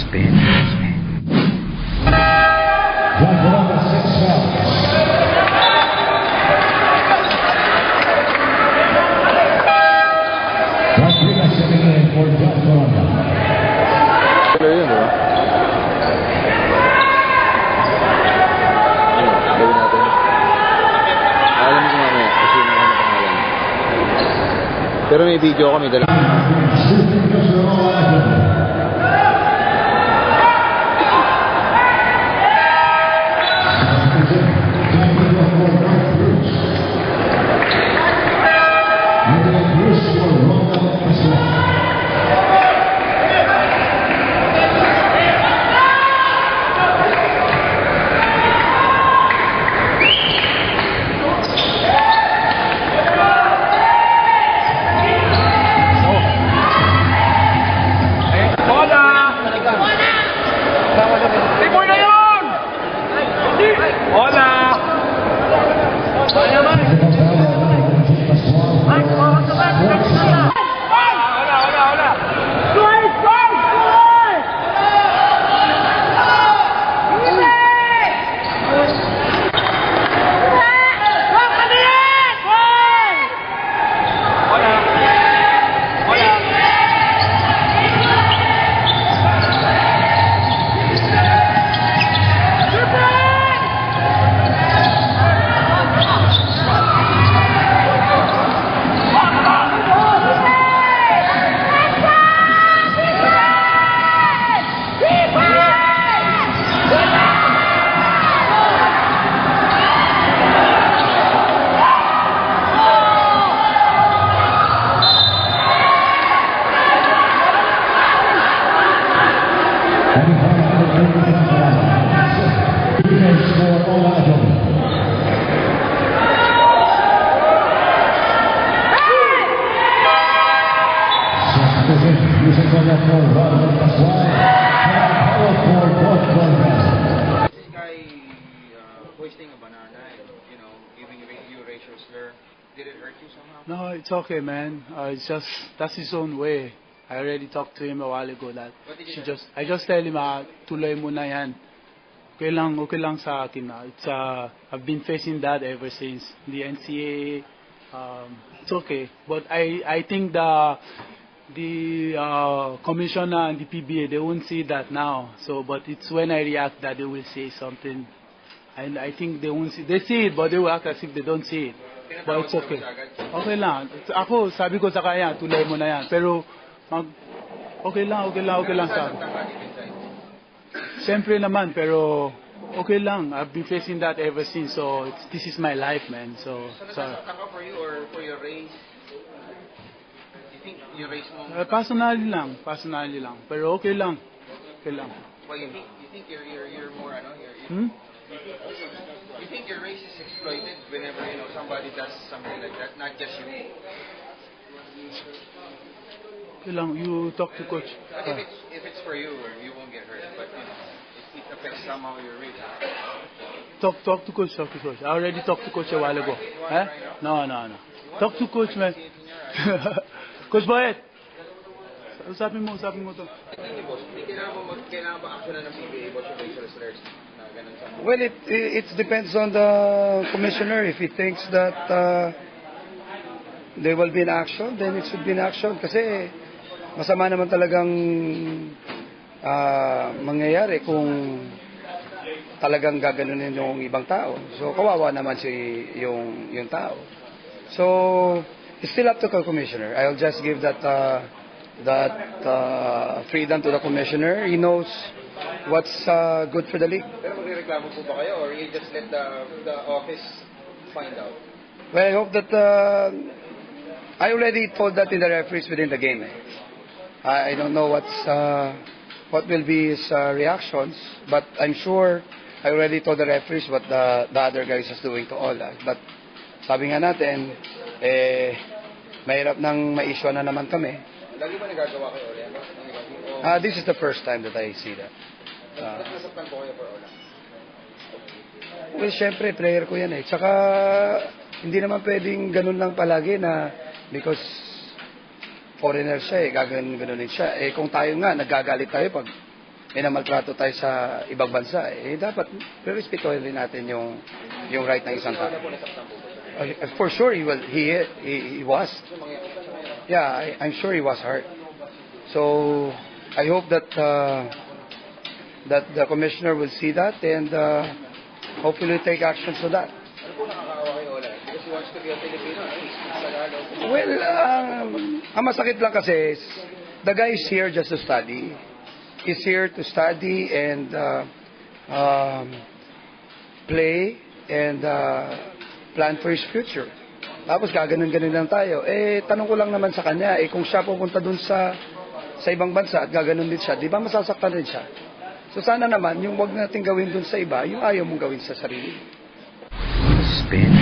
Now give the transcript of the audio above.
Spin. Pero may video kami dala. Hoisting a banana and, giving you racial slur, did it hurt you somehow? No, it's okay, man. It's just, that's his own way. I already talked to him a while ago that I just tell him, tuloy mo na yan. Okay lang sa akin. I've been facing that ever since the NCAA. It's okay, but I think the commissioner and the PBA, they won't see that now. So, but it's when I react that they will say something. And I think they won't see. They see it, but they will act as if they don't see it. But it's okay. Okay lang. Ako, sabi ko sa kanya, tuloy mo na yan. Pero, okay lang sa akin. Siyempre naman, pero okay lang. I've been facing that ever since. So, this is my life, man. So nasasaktan for you or for your race? You think your race mo? Personally lang. Pero okay lang. Well, you think you're more, You think your race is exploited whenever, somebody does something like that, not just you? Okay lang, you talk to coach. If it's for you, you won't get hurt, but, it affects somehow your race. Talk to coach. I already talked to coach a while ago. Eh? No. Talk to coach, man. Coach Boyet. Usapin mo to. Kailangan ba action ng PBA about your racial slurs? Well, it depends on the commissioner. If he thinks that there will be an action, then it should be an action. Kasi masama naman talagang mangyayari kung talagang gaganunin yung ibang tao. So kawawa naman yung tao. So it's still up to the commissioner. I'll just give that freedom to the commissioner. He knows what's good for the league. Pero magreklamo po ba kayo or you just let the office find out? Well, I hope that I already told that in the referees within the game. I don't know what will be his reactions, but I'm sure I already told the referees what the other guys is doing to all. But sabi nga natin, mahirap nang ma-issue na naman kami. Lagi ba nagagawa kayo ulit? This is the first time that I see that. Nasasaktan po kayo for Ola? Well, syempre, player ko yan eh. Tsaka, hindi naman pwedeng ganun lang palagi na because foreigner siya eh, gaganunin siya. Eh, kung tayo nga, nagagalit tayo pag may namaltrato tayo sa ibang bansa, dapat respetuhin rin natin yung right ng isang tao. For sure, he was. Yeah, I'm sure he was hurt. So, I hope that the commissioner will see that and hopefully take action to that. Ano po nakakaawa kay Ola? Because he wants to be a Filipino, he speaks Tagalog. Well, ang masakit lang kasi is, the guy is here just to study. He's here to study and play and plan for his future. Tapos gaganon-ganon lang tayo. Tanong ko lang naman sa kanya, kung siya pupunta dun sa ibang bansa at gaganon din siya, di ba masasaktan din siya? So sana naman, yung wag natin gawin dun sa iba, yung ayaw mong gawin sa sarili. Spin